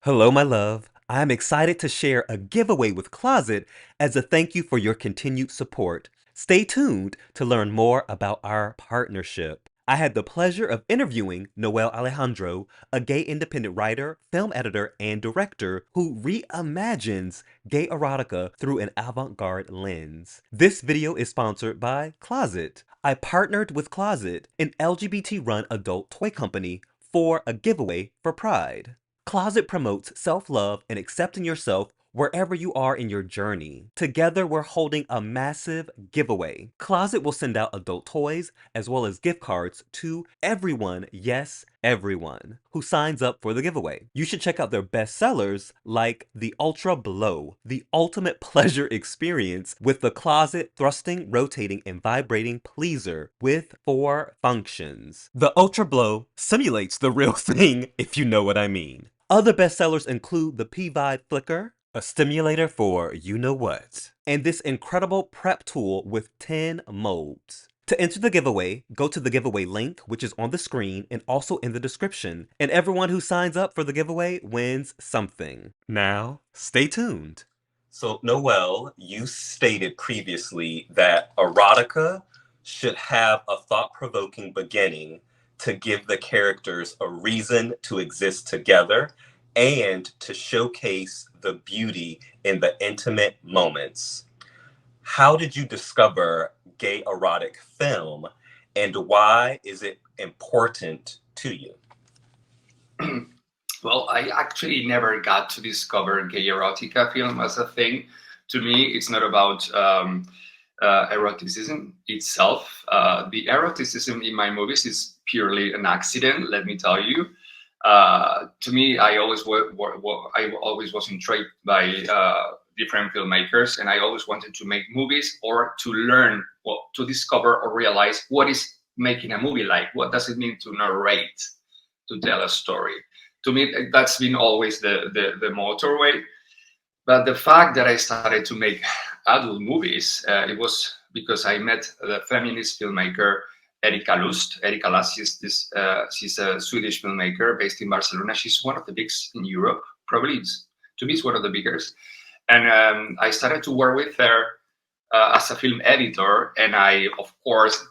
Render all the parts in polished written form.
Hello, my love. I'm excited to share a giveaway with Closet as a thank you for your continued support. Stay tuned to learn more about our partnership. I had the pleasure of interviewing Noel Alejandro, a gay independent writer, film editor, and director who reimagines gay erotica through an avant-garde lens. This video is sponsored by Closet. I partnered with Closet, an LGBT-run adult toy company, for a giveaway for Pride. Closet promotes self-love and accepting yourself wherever you are in your journey. Together, we're holding a massive giveaway. Closet will send out adult toys as well as gift cards to everyone, yes, everyone, who signs up for the giveaway. You should check out their best sellers like the Ultra Blow, the ultimate pleasure experience with the Closet thrusting, rotating, and vibrating pleaser with 4 functions. The Ultra Blow simulates the real thing, if you know what I mean. Other bestsellers include the P-Vibe Flicker, a stimulator for you-know-what, and this incredible prep tool with 10 modes. To enter the giveaway, go to the giveaway link, which is on the screen and also in the description, and everyone who signs up for the giveaway wins something. Now, stay tuned. So, Noel, you stated previously that erotica should have a thought-provoking beginning to give the characters a reason to exist together and to showcase the beauty in the intimate moments. How did you discover gay erotic film and why is it important to you? Well, I actually never got to discover gay erotica film as a thing. To me, it's not about eroticism itself. The eroticism in my movies is purely an accident, let me tell you. To me, I always was intrigued by different filmmakers, and I always wanted to make movies or to learn, well, to discover or realize what is making a movie like. What does it mean to narrate, to tell a story? To me, that's been always the motorway. But the fact that I started to make adult movies, it was because I met the feminist filmmaker Erika Lust. Erika Lust is this. She's a Swedish filmmaker based in Barcelona. She's one of the biggest in Europe. Probably, to me, it's one of the biggest. And I started to work with her as a film editor, and I, of course,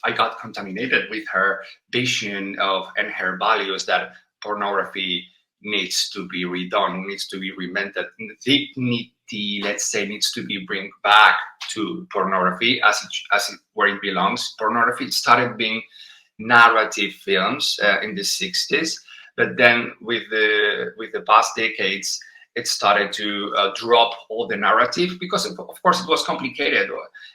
I got contaminated with her vision of and her values that pornography needs to be redone, needs to be reinvented. Dignity, let's say, needs to be bring back to pornography as it where it belongs. Pornography started being narrative films in the 60s, but then with the past decades, it started to drop all the narrative because, of course, it was complicated,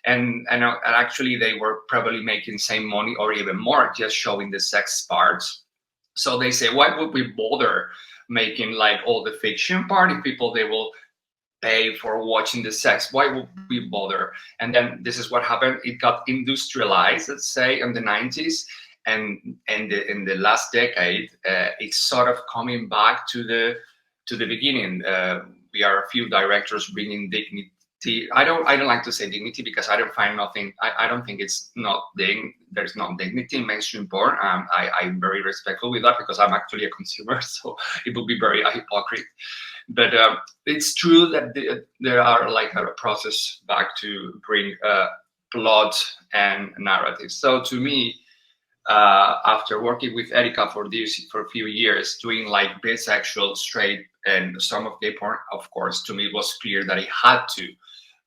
and actually they were probably making same money or even more just showing the sex parts. So they say, why would we bother making like all the fiction part if people they will pay for watching the sex? Why would we bother? And then this is what happened. It got industrialized, let's say, in the 90s, and in the last decade, it's sort of coming back to the beginning. We are a few directors bringing dignity. I don't like to say dignity because I don't find nothing. I don't think it's not there's not dignity in mainstream porn. I'm very respectful with that because I'm actually a consumer, so it would be very hypocrite. But it's true that there are like a process back to bring plot and narrative. So to me, after working with Erika for a few years, doing like bisexual, straight, and some of gay porn, of course, to me it was clear that I had to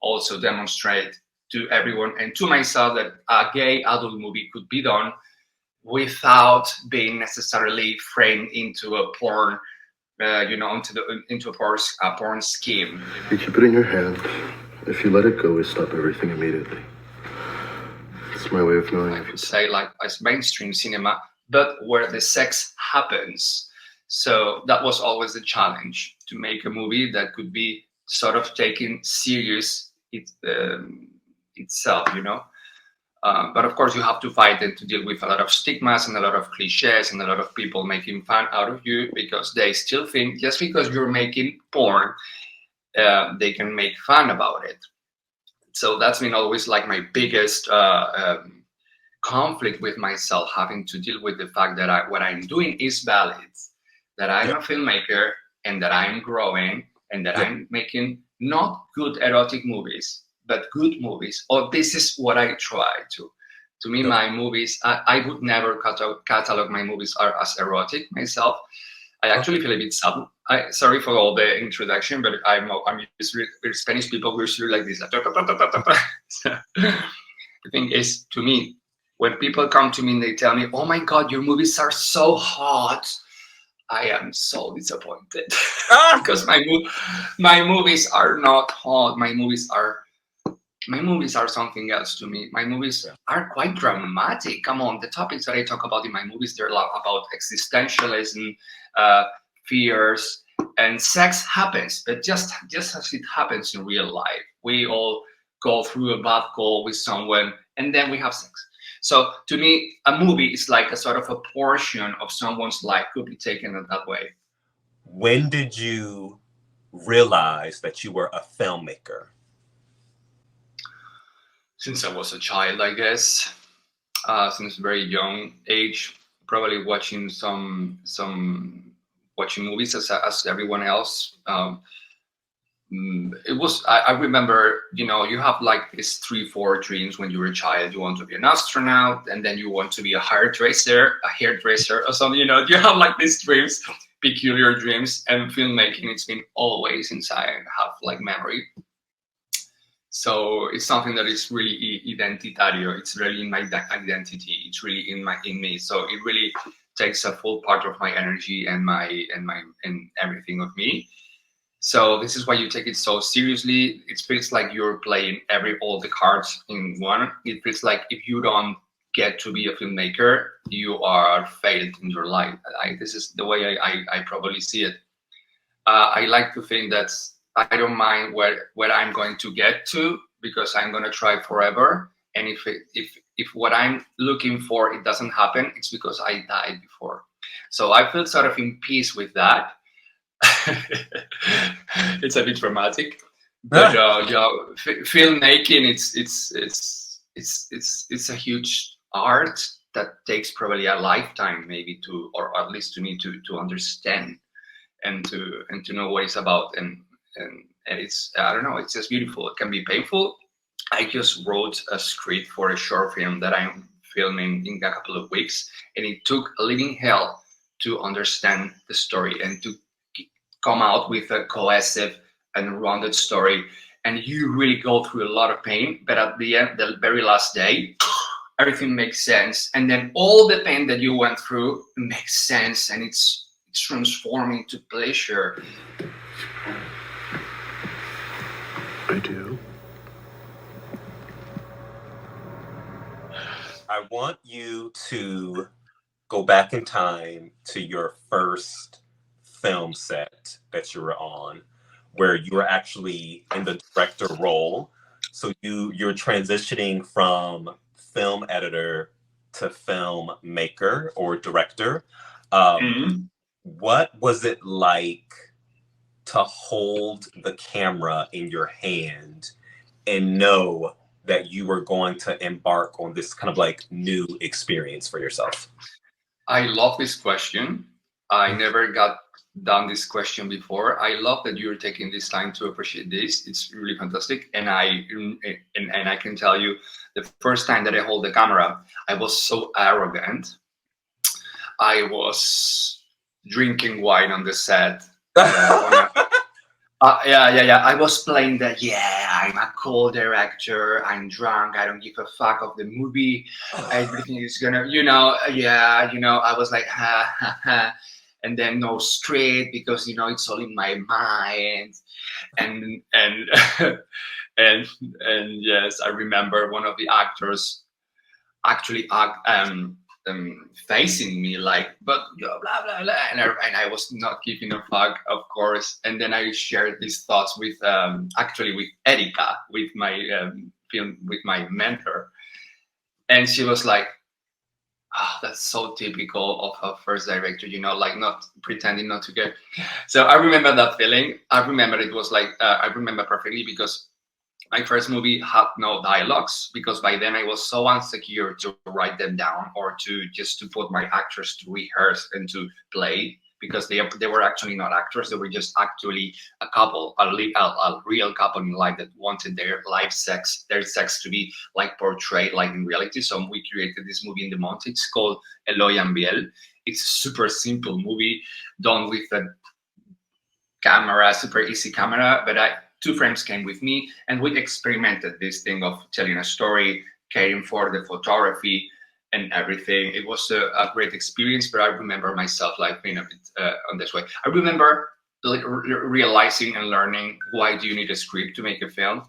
also demonstrate to everyone and to myself that a gay adult movie could be done without being necessarily framed into a porn, into a porn scheme. You keep it in your hand. If you let it go, we stop everything immediately. It's my way of knowing. I would say like as mainstream cinema, but where the sex happens. So that was always the challenge, to make a movie that could be sort of taken serious itself, But of course, you have to fight and to deal with a lot of stigmas and a lot of cliches and a lot of people making fun out of you because they still think just because you're making porn, they can make fun about it. So that's been always like my biggest conflict with myself, having to deal with the fact that what I'm doing is valid, that I'm a filmmaker, and that I'm growing and that Yeah. I'm making not good erotic movies, but good movies. Or this is what I try to. To me, Okay. my movies, I would never catalog my movies as erotic myself. I actually feel a bit sad. Sorry for all the introduction, but I'm used to with Spanish people. We're usually like this. So, the thing is, to me, when people come to me and they tell me, "Oh my God, your movies are so hot," I am so disappointed because my movies are not hot. My movies are something else to me. My movies Yeah. are quite dramatic. Come on, the topics that I talk about in my movies, they're a lot about existentialism, uh, fears, and sex happens, but just as it happens in real life. We all go through a bad call with someone, and then we have sex. So to me, a movie is like a sort of a portion of someone's life, could be taken in that way. When did you realize that you were a filmmaker? Since I was a child, I guess. Since very young age, probably watching movies as everyone else. It was I remember, you have like these 3-4 dreams when you're a child. You want to be an astronaut, and then you want to be a hairdresser or something. You have like these dreams, peculiar dreams, and filmmaking. It's been always inside. I have like memory. So it's something that is really identitario. It's really in my identity. It's really in me. So it really takes a full part of my energy and everything of me. So this is why you take it so seriously. It feels like you're playing all the cards in one. It feels like if you don't get to be a filmmaker, you are failed in your life. This is the way I probably see it. I like to think that I don't mind where I'm going to get to, because I'm going to try forever. And if what I'm looking for, it doesn't happen, it's because I died before. So I feel sort of in peace with that. It's a bit dramatic, but filmmaking, it's a huge art that takes probably a lifetime, maybe or at least to me to understand and to know what it's about, and it's, I don't know, it's just beautiful. It can be painful. I just wrote a script for a short film that I'm filming in a couple of weeks, and it took a living hell to understand the story and to come out with a cohesive and rounded story. And you really go through a lot of pain, but at the end, the very last day, everything makes sense, and then all the pain that you went through makes sense, and it's transforming to pleasure. I do. I want you to go back in time to your first film set that you were on, where you were actually in the director role. So you're transitioning from film editor to film maker or director. What was it like to hold the camera in your hand and know that you were going to embark on this kind of like new experience for yourself? I love this question. I never got done this question before. I love that you're taking this time to appreciate this. It's really fantastic. And I can tell you, the first time that I hold the camera, I was so arrogant. I was drinking wine on the set. Yeah. I was playing that. Yeah, I'm a cool director. I'm drunk. I don't give a fuck of the movie. Everything is gonna, I was like, ha ha ha, and then no script, because it's all in my mind, and and yes, I remember one of the actors actually facing me like, but blah blah blah, and I was not giving a fuck, of course. And then I shared these thoughts with actually with Erika, with my film, with my mentor, and she was like, "Ah, that's so typical of a first director, like not pretending not to care." So I remember that feeling. I remember it was like I remember perfectly, because my first movie had no dialogues, because by then I was so insecure to write them down or to put my actors to rehearse and to play. because they were actually not actors. They were just actually a couple, a real couple in life that wanted their sex to be like portrayed like in reality. So we created this movie in the mountains. It's called Eloy and Biel. It's a super simple movie done with a camera, super easy camera, but two friends came with me and we experimented this thing of telling a story, caring for the photography and everything. It was a great experience, but I remember myself like being a bit on this way. I remember like, realizing and learning why do you need a script to make a film?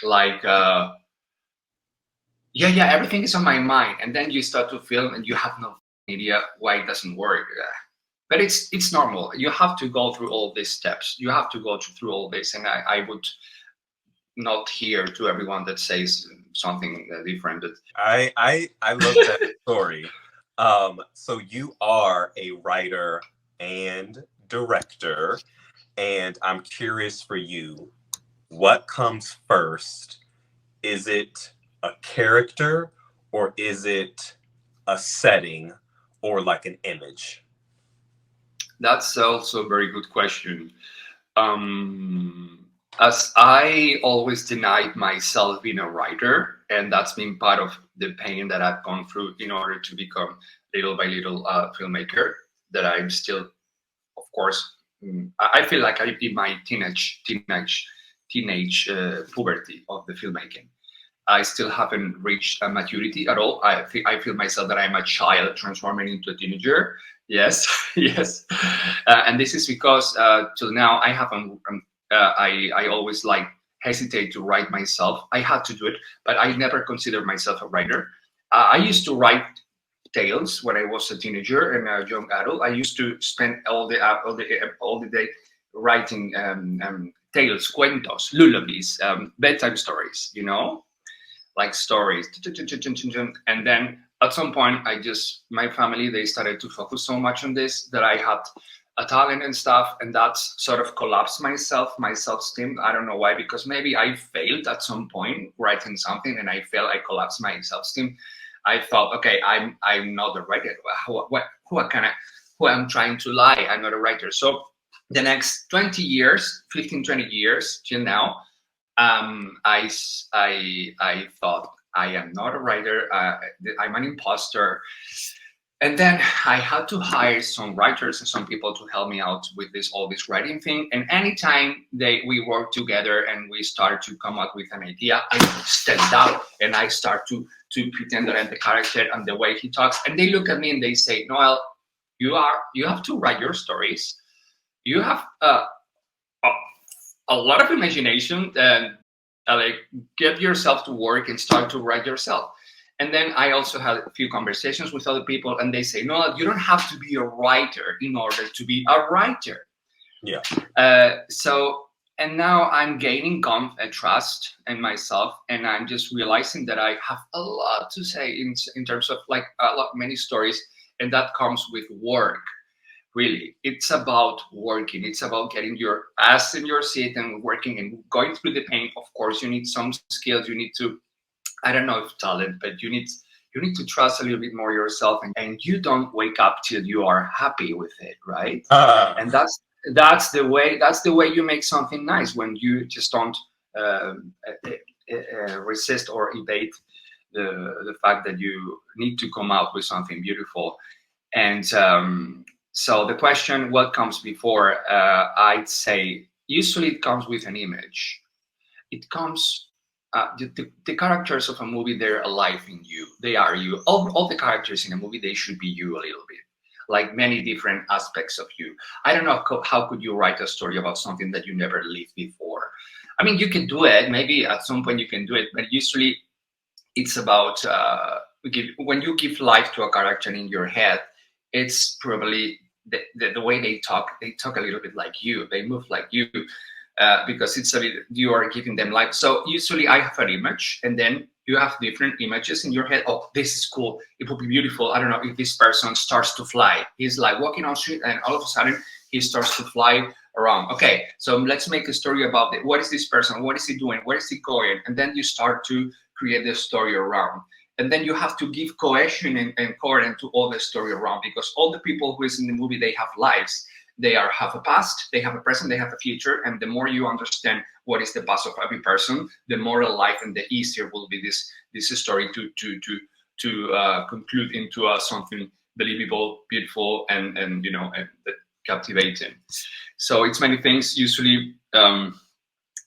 Like, everything is on my mind, and then you start to film and you have no idea why it doesn't work. But it's normal. You have to go through all these steps. You have to go through all this, and I would not hear to everyone that says something different. But I love that story. So you are a writer and director, and I'm curious for you, what comes first? Is it a character, or is it a setting, or like an image? That's also a very good question. As I always denied myself being a writer, and that's been part of the pain that I've gone through in order to become little by little filmmaker, that I'm still, of course, I feel like I'm in my teenage puberty of the filmmaking. I still haven't reached a maturity at all. I feel myself that I'm a child transforming into a teenager. Yes, yes. And this is because till now I haven't. I always like hesitate to write myself. I had to do it, but I never considered myself a writer. I used to write tales when I was a teenager and a young adult. I used to spend all the day writing tales, cuentos, lullabies, bedtime stories. You know, like stories. And then at some point, my family, they started to focus so much on this that I had a talent and stuff, and that's sort of collapsed my self-esteem. I don't know why, because maybe I failed at some point writing something and I collapsed my self-esteem. I thought, okay, I'm not a writer. Who I'm trying to lie? I'm not a writer. So the next 20 years, 15, 20 years till now, I thought I am not a writer. I'm an imposter. And then I had to hire some writers and some people to help me out with all this writing thing. And anytime we work together and we start to come up with an idea, I stand up and I start to pretend that I'm the character and the way he talks. And they look at me and they say, Noel, you have to write your stories. You have a lot of imagination, and like get yourself to work and start to write yourself. And then I also had a few conversations with other people, and they say, no, you don't have to be a writer in order to be a writer. Yeah. And now I'm gaining trust in myself, and I'm just realizing that I have a lot to say in terms of like many stories, and that comes with work. Really, it's about working. It's about getting your ass in your seat and working and going through the pain. Of course, you need some skills. You need to, I don't know if talent, but you need to trust a little bit more yourself, and you don't wake up till you are happy with it, right? And that's the way you make something nice, when you just don't resist or evade the fact that you need to come out with something beautiful. And so the question, what comes before? I'd say usually it comes with an image. It comes. The characters of a movie, they're alive in you. They are you. All the characters in a movie, they should be you a little bit, like many different aspects of you. I don't know how could you write a story about something that you never lived before. I mean, you can do it. Maybe at some point you can do it, but usually it's about when you give life to a character in your head, it's probably the way they talk a little bit like you. They move like you. Because it's you are giving them life. So usually I have an image, and then you have different images in your head. Oh, this is cool. It would be beautiful. I don't know if this person starts to fly. He's like walking on the street, and all of a sudden he starts to fly around. Okay, so let's make a story about it. What is this person? What is he doing? Where is he going? And then you start to create the story around. And then you have to give cohesion and coherence to all the story around, because all the people who is in the movie, they have lives. They are have a past, they have a present, they have a future, and the more you understand what is the past of every person, the more alive and the easier will be this story to conclude into something believable, beautiful, and captivating. So it's many things usually.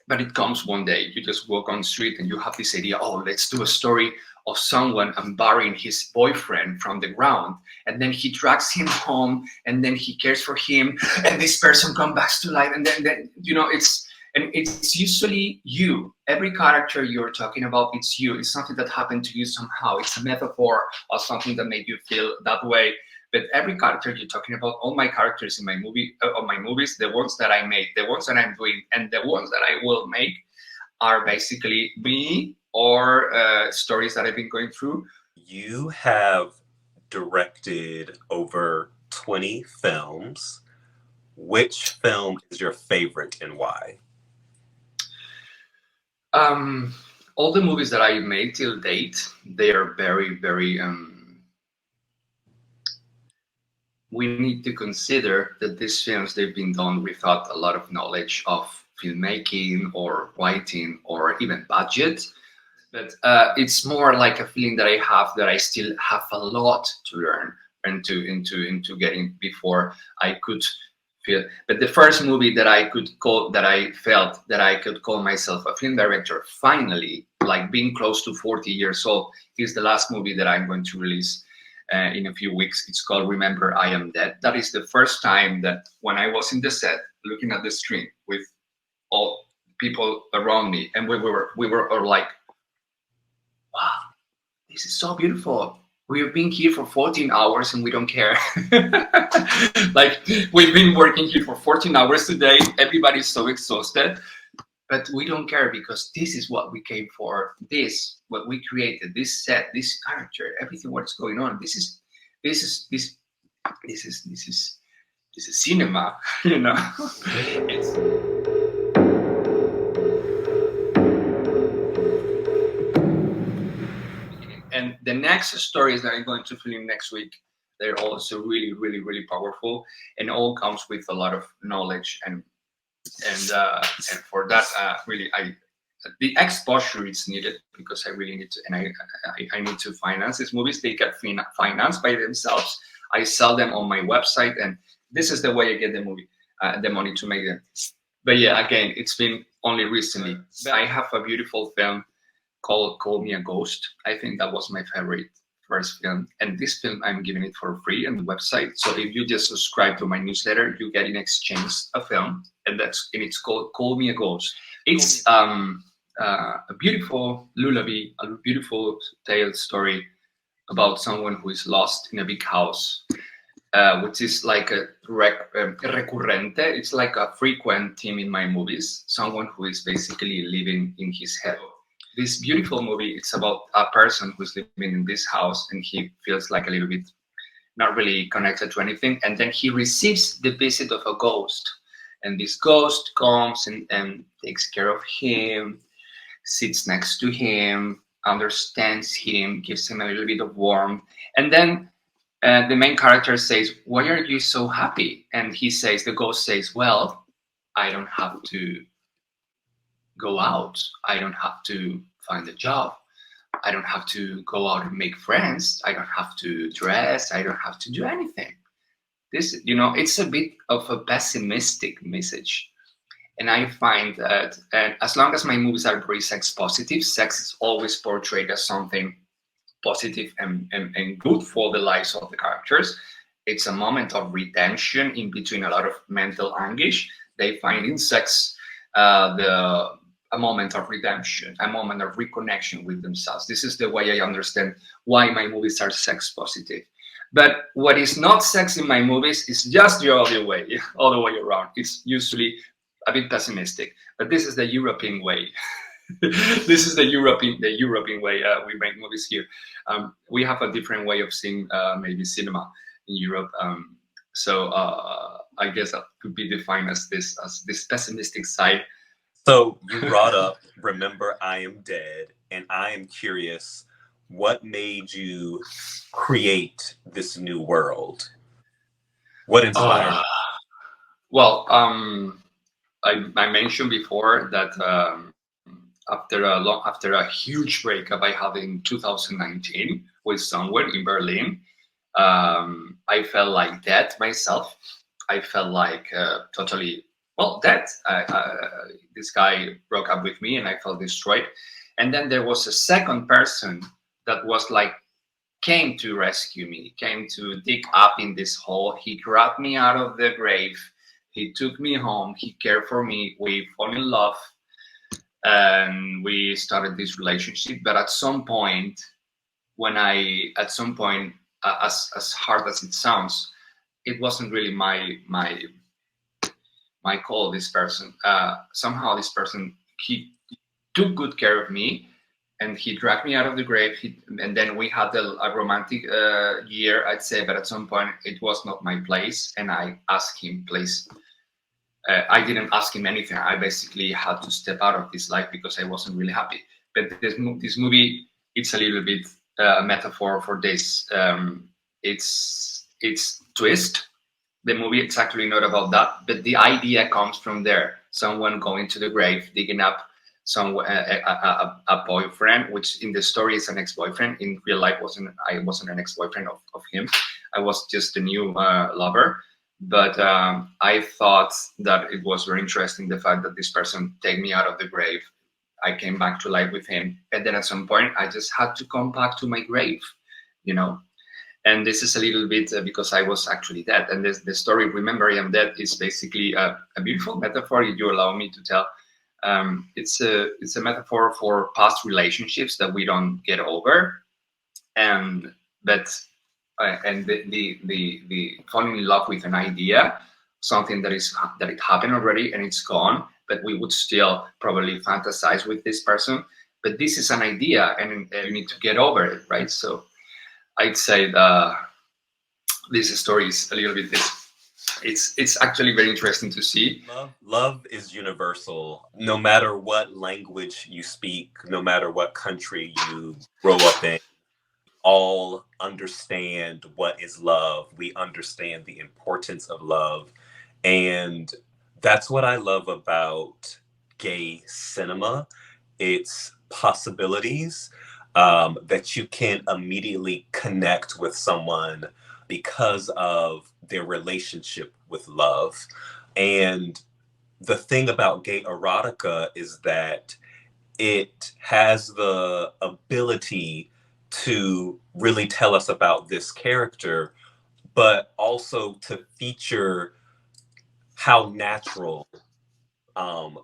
But it comes one day. You just walk on the street and you have this idea, oh, let's do a story of someone unburying his boyfriend from the ground. And then he drags him home and then he cares for him. And this person comes back to life. And then it's usually you. Every character you're talking about, it's you. It's something that happened to you somehow. It's a metaphor or something that made you feel that way. But every character you're talking about, all my characters in my movies, the ones that I made, the ones that I'm doing, and the ones that I will make are basically me or stories that I've been going through. You have directed over 20 films. Which film is your favorite and why? All the movies that I made till date, they are very, very we need to consider that these films, they've been done without a lot of knowledge of filmmaking or writing or even budget. But it's more like a feeling that I have that I still have a lot to learn and into getting before I could feel. But the first movie that I felt that I could call myself a film director, finally, like being close to 40 years old, is the last movie that I'm going to release in a few weeks. It's called Remember I Am Dead. That is the first time that when I was in the set looking at the screen with all people around me, and we were all like, wow, this is so beautiful. We've been here for 14 hours and we don't care. Like, we've been working here for 14 hours today. Everybody's so exhausted, but we don't care because this is what we came for. This, what we created, this set, this character, everything what's going on. This is cinema, you know. And the next stories that I'm going to film next week, they're also really, really, really powerful, and all comes with a lot of knowledge and for that, really, the exposure is needed because I really need to, and I need to finance these movies. They get financed by themselves. I sell them on my website, and this is the way I get the money to make them. But yeah, again, it's been only recently. I have a beautiful film called Call Me a Ghost. I think that was my favorite first film, and this film I'm giving it for free on the website. So if you just subscribe to my newsletter, you get in exchange a film, and it's called Call Me a Ghost. It's a beautiful lullaby, a beautiful tale story about someone who is lost in a big house, which is like a recurrente. It's like a frequent theme in my movies. Someone who is basically living in his head. This beautiful movie, it's about a person who's living in this house and he feels like a little bit not really connected to anything. And then he receives the visit of a ghost. And this ghost comes and takes care of him, sits next to him, understands him, gives him a little bit of warmth. And then the main character says, "Why are you so happy?" And the ghost says, "Well, I don't have to go out. I don't have to find a job. I don't have to go out and make friends. I don't have to dress. I don't have to do anything." This, it's a bit of a pessimistic message. And I find that as long as my movies are very sex positive, sex is always portrayed as something positive and good for the lives of the characters. It's a moment of redemption in between a lot of mental anguish. They find in sex a moment of redemption, a moment of reconnection with themselves. This is the way I understand why my movies are sex positive. But what is not sex in my movies is just the other way around. It's usually a bit pessimistic, but this is the European way. This is the European way we make movies here. We have a different way of seeing maybe cinema in Europe. So I guess that could be defined as this pessimistic side. So you brought up Remember I Am Dead, and I am curious, what made you create this new world? What inspired? Well, I mentioned before that after a huge breakup I had in 2019 with someone in Berlin, I felt like dead myself. I felt like totally dead. This guy broke up with me, and I felt destroyed. And then there was a second person that was like came to rescue me, came to dig up in this hole. He grabbed me out of the grave. He took me home. He cared for me. We fell in love, and we started this relationship. But at some point, as hard as it sounds, it wasn't really my call. This person, somehow, this person, he took good care of me, and he dragged me out of the grave. And then we had a romantic year, I'd say. But at some point, it was not my place, and I asked him, please. I didn't ask him anything. I basically had to step out of this life because I wasn't really happy. But this movie, it's a little bit a metaphor for this. It's twist. The movie is actually not about that, but the idea comes from there. Someone going to the grave, digging up a boyfriend, which in the story is an ex-boyfriend. In real life, I wasn't an ex-boyfriend of him. I was just a new lover. But I thought that it was very interesting, the fact that this person take me out of the grave. I came back to life with him, and then at some point I just had to come back to my grave, you know. And this is a little bit because I was actually dead. And the story, Remember I Am Dead, is basically a beautiful metaphor, if you allow me to tell. It's a metaphor for past relationships that we don't get over, and that and the falling in love with an idea, something that it happened already and it's gone, but we would still probably fantasize with this person. But this is an idea, and you need to get over it, right? So I'd say that this story is a little bit this. It's actually very interesting to see. Love is universal. No matter what language you speak, no matter what country you grow up in, all understand what is love. We understand the importance of love. And that's what I love about gay cinema. It's possibilities, that you can immediately connect with someone because of their relationship with love. And the thing about gay erotica is that it has the ability to really tell us about this character, but also to feature how natural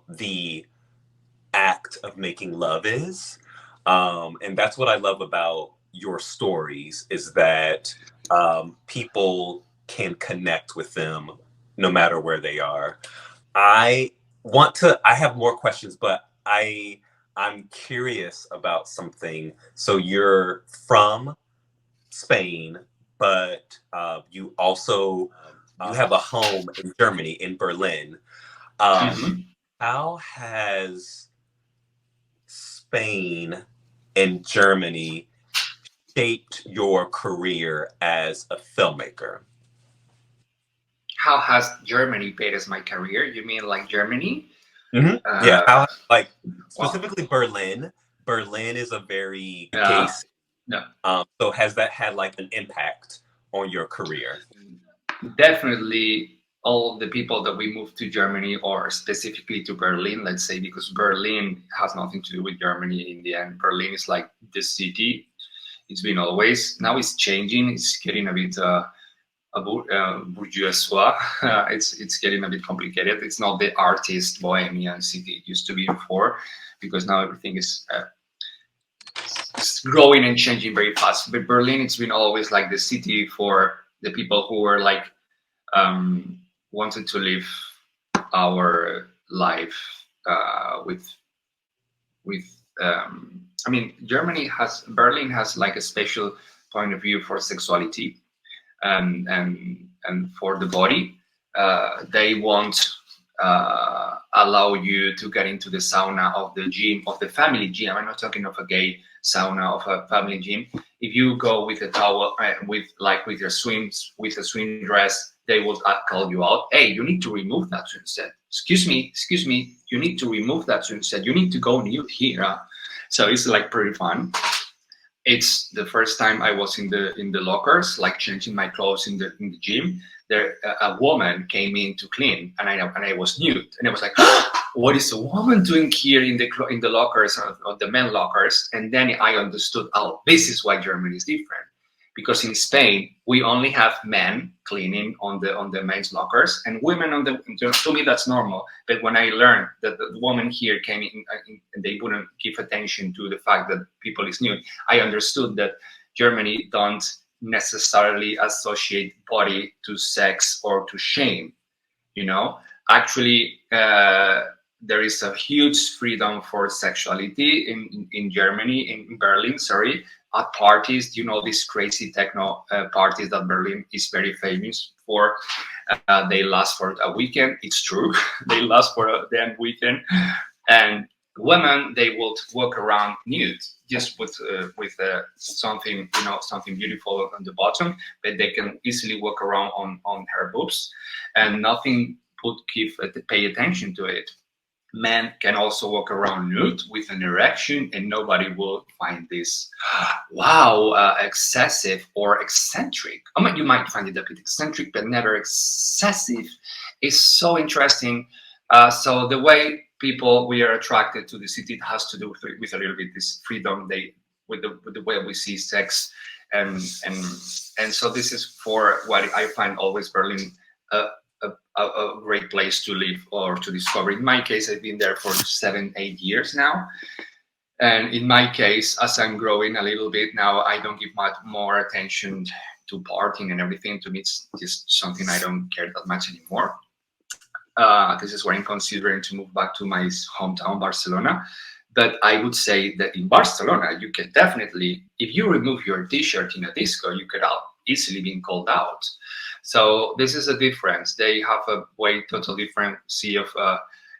the act of making love is. And that's what I love about your stories, is that people can connect with them no matter where they are. I have more questions, but I'm curious about something. So you're from Spain, but you also you have a home in Germany, in Berlin. How has Spain and Germany shaped your career as a filmmaker? How has Germany paid as my career? You mean like Germany? Yeah, how, specifically Berlin. Berlin is a very gay city. Yeah. So has that had like an impact on your career? Definitely, all the people that we moved to Germany, or specifically to Berlin, let's say, because Berlin has nothing to do with Germany in the end. Berlin is like the city. It's been always. Now it's changing. It's getting a bit bourgeois. It's getting a bit complicated. It's not the artist bohemian city it used to be before, because now everything is it's growing and changing very fast. But Berlin, it's been always like the city for the people who were like wanted to live our life with I mean, Berlin has like a special point of view for sexuality and for the body. They won't allow you to get into the sauna of the gym, of the family gym. I'm not talking of a gay sauna, of a family gym. If you go with a towel, with your swims, with a swim dress, they will call you out. Hey, you need to remove that swimsuit. Excuse me, you need to remove that swimsuit. You need to go nude here. So it's like pretty fun. It's the first time I was in the lockers, like changing my clothes in the gym. There, a woman came in to clean, and I was nude, and I was like, "What is a woman doing here in the lockers, or the men lockers?" And then I understood, oh, this is why Germany is different, because in Spain we only have men cleaning on the men's lockers and women on the. To me, that's normal. But when I learned that the woman here came in and they wouldn't give attention to the fact that people is nude, I understood that Germany don't necessarily associate body to sex or to shame. Actually, there is a huge freedom for sexuality in Germany, in Berlin, sorry, at parties. These crazy techno parties that Berlin is very famous for. They last for a weekend. It's true. They last for a damn weekend. And women, they will walk around nude, just with something, something beautiful on the bottom, but they can easily walk around on her boobs, and nothing would pay attention to it. Men can also walk around nude with an erection, and nobody will find this, wow, excessive or eccentric. I mean, you might find it a bit eccentric, but never excessive. It's so interesting. So the way we are attracted to the city, it has to do with a little bit this freedom with the way we see sex, and so this is for what I find always Berlin a great place to live or to discover. In my case, I've been there for 7-8 years now, and in my case, as I'm growing a little bit now, I don't give much more attention to partying and everything. To me, it's just something I don't care that much anymore. This is where I'm considering to move back to my hometown, Barcelona. But I would say that in Barcelona, you can definitely, if you remove your t-shirt in a disco, you could easily be called out. So this is a difference. They have a way totally different sea of,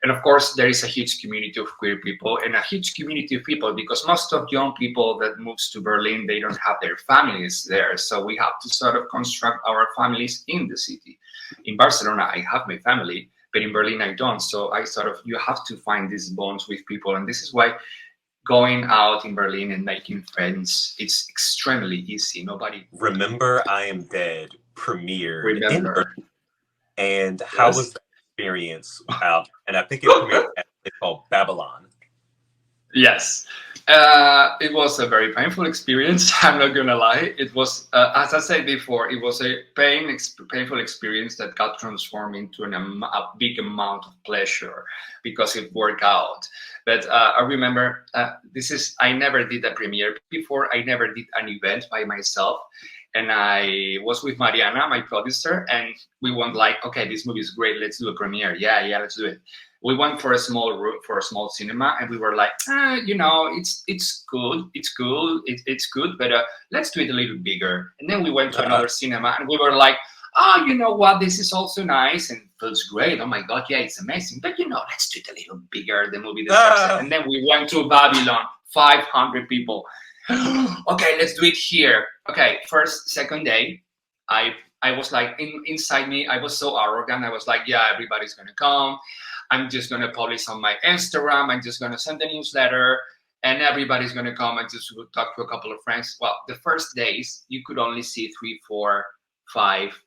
and of course, there is a huge community of queer people and a huge community of people, because most of young people that moves to Berlin, they don't have their families there. So we have to sort of construct our families in the city. In Barcelona, I have my family, but in Berlin, I don't. So you have to find these bonds with people. And this is why going out in Berlin and making friends, it's extremely easy. Nobody. Remember I Am Dead premiered in Berlin. And how was the experience? And I think it premiered at a place called Babylon. Yes. It was a very painful experience. I'm not gonna lie. It was, as I said before, it was a painful experience that got transformed into a big amount of pleasure because it worked out. But I remember I never did a premiere before. I never did an event by myself. And I was with Mariana, my producer, and we went like, okay, this movie is great. Let's do a premiere. Yeah, let's do it. We went for a small room, for a small cinema, and we were like, it's good, it's good, but let's do it a little bigger. And then we went to another cinema, and we were like, oh, you know what, this is also nice and feels great. Oh my God, yeah, it's amazing. But let's do it a little bigger. The movie deserves it. And then we went to Babylon, 500 people. Okay, let's do it here. Okay, second day, I was like, inside me, I was so arrogant. I was like, yeah, everybody's gonna come. I'm just gonna publish on my Instagram. I'm just gonna send a newsletter, and everybody's gonna come. And just talk to a couple of friends. Well, the first days you could only see 3, 4, 5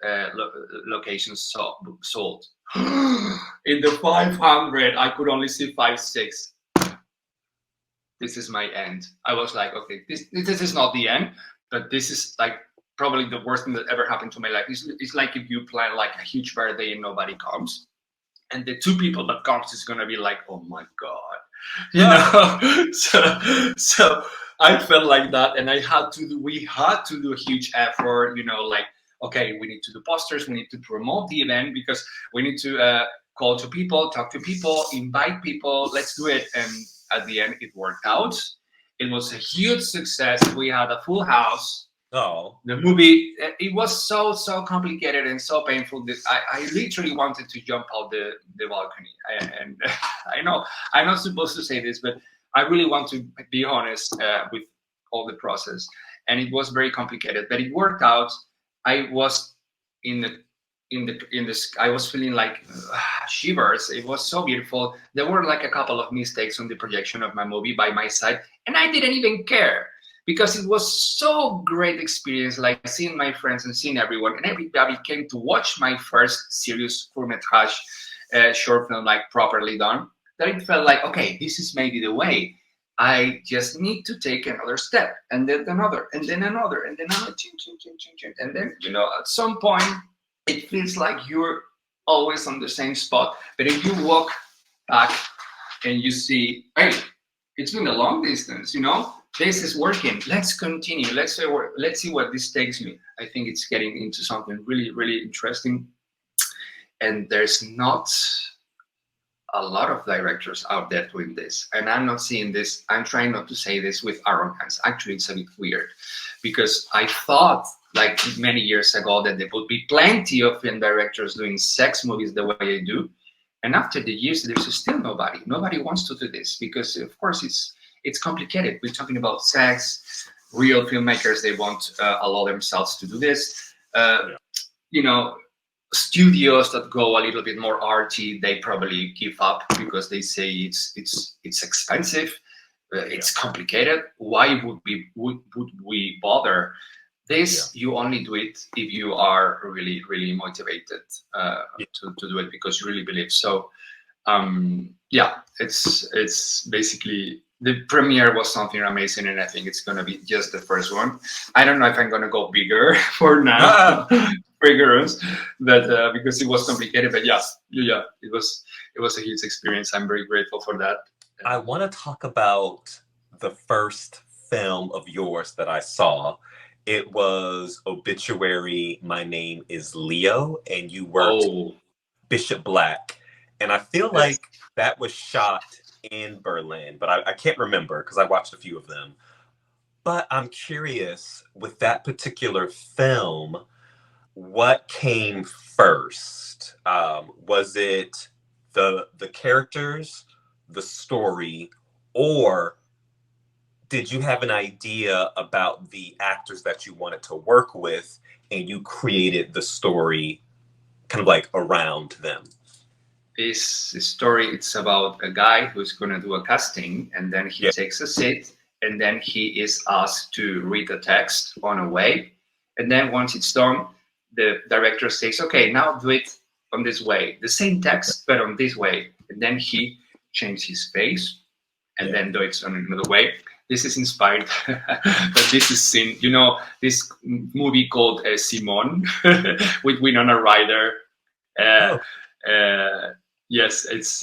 locations sold. In the 500, I could only see 5, 6. This is my end. I was like, okay, this is not the end, but this is like probably the worst thing that ever happened to my life. It's like if you plan like a huge birthday and nobody comes, and the 2 people that comes is gonna be like, oh my God, So I felt like that, and we had to do a huge effort, like, okay, we need to do posters, we need to promote the event, because we need to call to people, talk to people, invite people, let's do it. And at the end, it worked out. It was a huge success. We had a full house. Oh, the movie, it was so complicated and so painful that I literally wanted to jump out the balcony. And I know I'm not supposed to say this, but I really want to be honest with all the process. And it was very complicated, but it worked out. I was in in this, I was feeling like shivers. It was so beautiful. There were like a couple of mistakes on the projection of my movie by my side, and I didn't even care because it was so great experience, like seeing my friends and seeing everyone, and everybody came to watch my first serious court-metrage short film, like properly done. That it felt like, okay, this is maybe the way. I just need to take another step, and then another, and then another, and then another, and then at some point it feels like you're always on the same spot. But if you walk back and you see, hey, it's been a long distance, this is working. Let's continue. Let's see what this takes me. I think it's getting into something really, really interesting. And there's not a lot of directors out there doing this. And I'm not seeing this. I'm trying not to say this with arrogance. Actually, it's a bit weird because I thought like many years ago that there would be plenty of film directors doing sex movies the way I do. And after the years, there's still nobody. Nobody wants to do this because, of course, it's complicated. We're talking about sex. Real filmmakers, they won't allow themselves to do this. Studios that go a little bit more arty, they probably give up because they say it's expensive, it's complicated. Why would we bother? This you only do it if you are really, really motivated to do it because you really believe. So it's basically the premiere was something amazing, and I think it's gonna be just the first one. I don't know if I'm gonna go bigger for now, rigorous, but because it was complicated. But yeah, it was a huge experience. I'm very grateful for that. I want to talk about the first film of yours that I saw. It was Obituary, My Name is Leo, and you worked Bishop Black. And I feel like that was shot in Berlin, but I can't remember because I watched a few of them. But I'm curious, with that particular film, what came first? Was it the characters, the story, or did you have an idea about the actors that you wanted to work with and you created the story kind of like around them? This story, it's about a guy who's going to do a casting, and then he takes a seat, and then he is asked to read the text on a way. And then once it's done, the director says, okay, now do it on this way. The same text, but on this way. And then he changes his face and then do it on another way. This is inspired, but this is seen, this movie called Simone with Winona Ryder. Yes, it's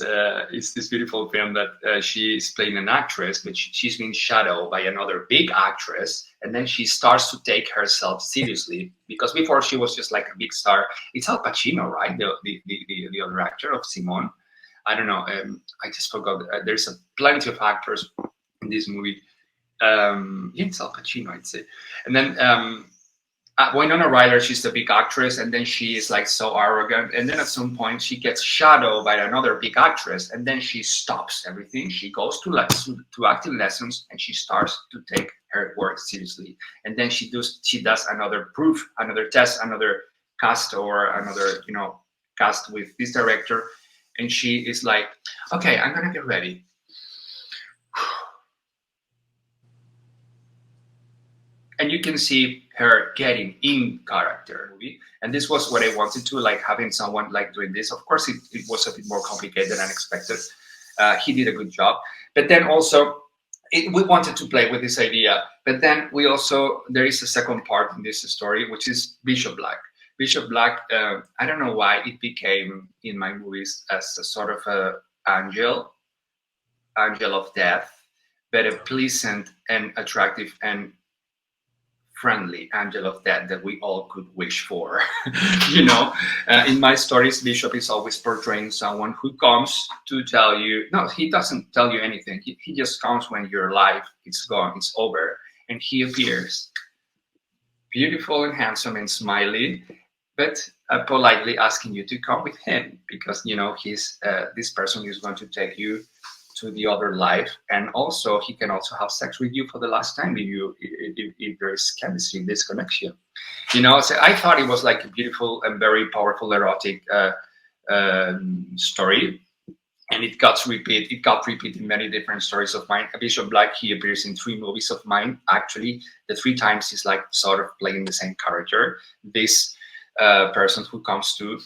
this beautiful film that she is playing an actress, but she's been shadowed by another big actress, and then she starts to take herself seriously because before she was just like a big star. It's Al Pacino, right? The other actor of Simone. I don't know. I just forgot. There's plenty of actors in this movie. It's Al Pacino, I'd say. And then Winona Ryder, she's the big actress, and then she is like so arrogant. And then at some point, she gets shadowed by another big actress, and then she stops everything. She goes to acting lessons, and she starts to take her work seriously. And then she does another proof, another test, another cast, or another cast with this director, and she is like, okay, I'm gonna get ready. And you can see her getting in character. And this was what I wanted to, like having someone like doing this. Of course, it was a bit more complicated than expected. He did a good job. But then also, we wanted to play with this idea. But then there is a second part in this story, which is Bishop Black. Bishop Black, I don't know why it became in my movies as a sort of a angel of death, but a pleasant and attractive and friendly angel of death that we all could wish for. In my stories, Bishop is always portraying someone who comes to tell you, no, he doesn't tell you anything. He just comes when your life is gone, it's over, and he appears beautiful and handsome and smiley, but politely asking you to come with him because he's this person who's going to take you to the other life, and also he can also have sex with you for the last time if there's chemistry in this connection. So I thought it was like a beautiful and very powerful erotic story, and it got repeated in many different stories of mine. Bishop Black, he appears in 3 movies of mine. Actually, the 3 times he's like sort of playing the same character. This person who comes to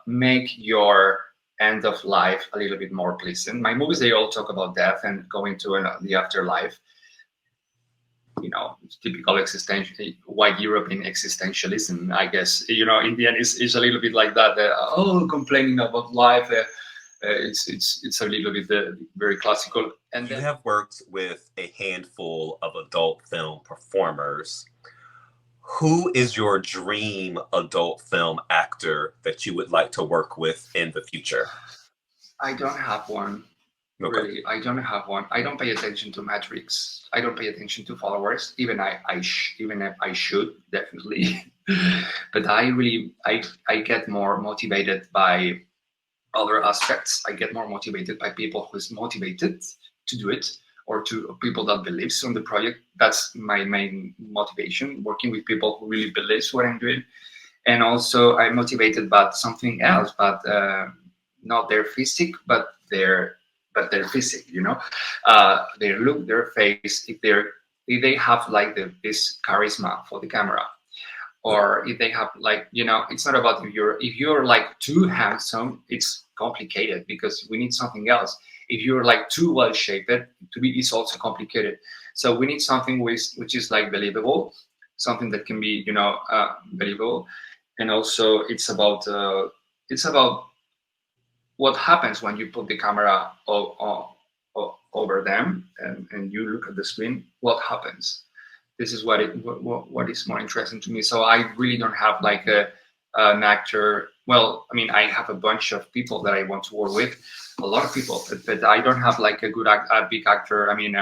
make your end of life a little bit more pleasant. My movies, they all talk about death and going to the afterlife. Typical white European existentialism, I guess. In the end, is a little bit like that. Complaining about life. It's a little bit very classical. And you have worked with a handful of adult film performers. Who is your dream adult film actor that you would like to work with in the future? I don't have one. Okay. Really, I don't have one. I don't pay attention to metrics. I don't pay attention to followers. Even if I should, definitely. But I get more motivated by other aspects. I get more motivated by people who's motivated to do it, or to people that believes on the project. That's my main motivation, working with people who really believes what I'm doing. And also I'm motivated by something else, but not their physique, but their physique, their look, their face, if they have like this charisma for the camera, or if they have it's not about if you're like too handsome, it's complicated because we need something else. If you're like too well shaped, it's also complicated. So we need something which is like believable, something that can be believable, and also it's about what happens when you put the camera over them and you look at the screen. What happens? This is what is more interesting to me. So I really don't have like an actor. Well, I mean, I have a bunch of people that I want to work with, a lot of people, but I don't have like a big actor. I mean,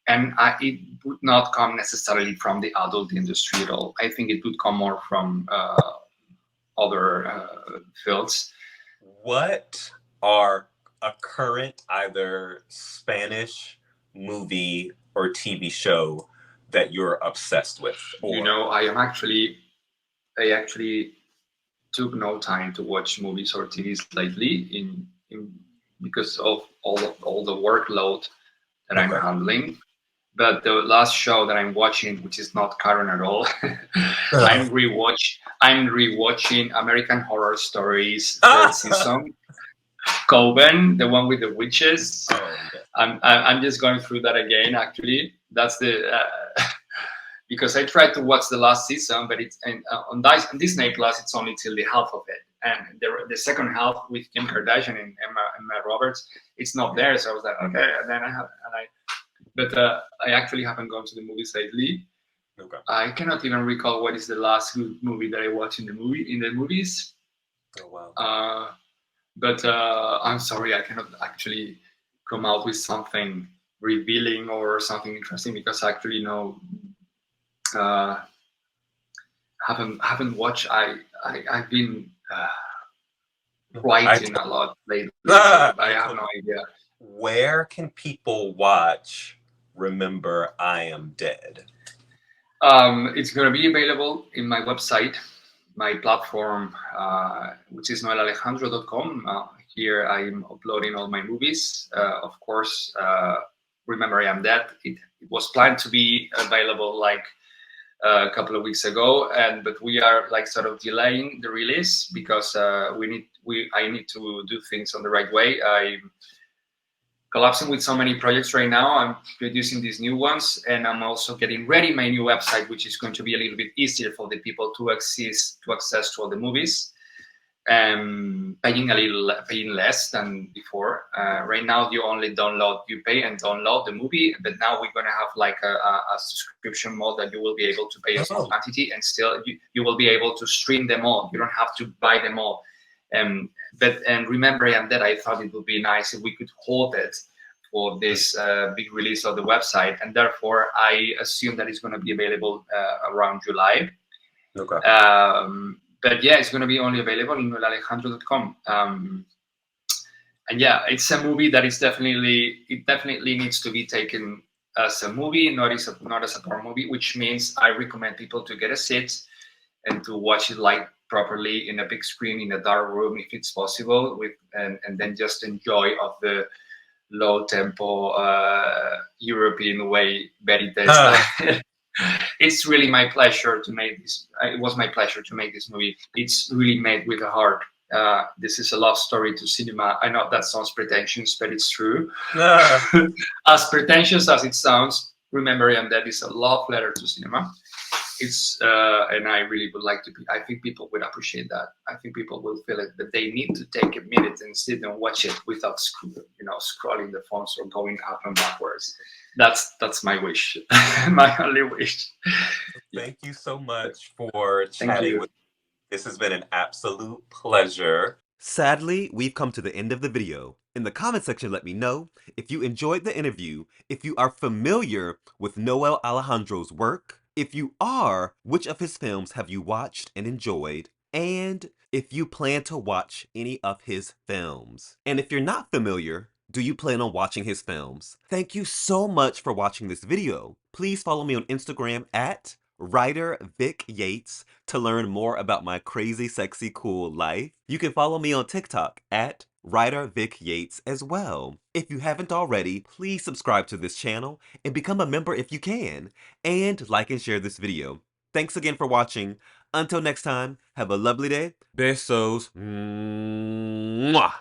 it would not come necessarily from the adult industry at all. I think it would come more from other fields. What are a current either Spanish movie or TV show that you're obsessed with? I actually took no time to watch movies or TVs lately because of all the workload that I'm handling. But the last show that I'm watching, which is not current at all, I'm rewatching American Horror Stories third season. Coven, the one with the witches. I'm just going through that again. Actually, that's the because I tried to watch the last season, but it's on Disney Plus. It's only till the half of it, and the second half with Kim Kardashian and Emma Roberts, it's not there. So I was like, okay, and then but I actually haven't gone to the movies lately. Okay. I cannot even recall what is the last good movie that I watched in the movies. Oh wow. But I'm sorry, I cannot actually come out with something revealing or something interesting because I actually haven't watched. I've been writing a lot lately. So I have no idea. Where can people watch Remember I Am Dead? It's going to be available in my website, my platform, which is noelalejandro.com. Here I'm uploading all my movies. Of course, Remember I Am Dead. It was planned to be available like a couple of weeks ago, but we are like sort of delaying the release because I need to do things on the right way. I'm collapsing with so many projects right now. I'm producing these new ones, and I'm also getting ready my new website, which is going to be a little bit easier for the people to access to all the movies. Paying less than before. Right now, you pay and download the movie, but now we're gonna have like a subscription mode that you will be able to pay a small quantity, and still you will be able to stream them all. You don't have to buy them all. But Remember I Am Dead, I thought it would be nice if we could hold it for this big release of the website, and therefore I assume that it's going to be available around July. Okay. But yeah, it's going to be only available in noelalejandro.com. And yeah, it's a movie that is definitely needs to be taken as a movie, not as a horror movie, which means I recommend people to get a seat and to watch it like properly in a big screen in a dark room if it's possible, with and then just enjoy of the low tempo European way Betty does that. It's really my pleasure to make this. It was my pleasure to make this movie. It's really made with a heart. This is a love story to cinema. I know that sounds pretentious, but it's true. As pretentious as it sounds, Remember I Am Dead is a love letter to cinema. It's and I really would like to be. I think people would appreciate that. I think people will feel it, but they need to take a minute and sit and watch it without scrolling the phones or going up and backwards. That's my wish, my only wish. Thank you so much for Thank chatting you. with me. This has been an absolute pleasure. Sadly, we've come to the end of the video. In the comment section, let me know if you enjoyed the interview, if you are familiar with Noel Alejandro's work. If you are, which of his films have you watched and enjoyed? And if you plan to watch any of his films. And if you're not familiar, do you plan on watching his films? Thank you so much for watching this video. Please follow me on Instagram at writer Vic Yates to learn more about my crazy, sexy, cool life. You can follow me on TikTok at writer Vic Yates as well. If you haven't already, please subscribe to this channel and become a member if you can. And like and share this video. Thanks again for watching. Until next time, have a lovely day. Besos. Mwah.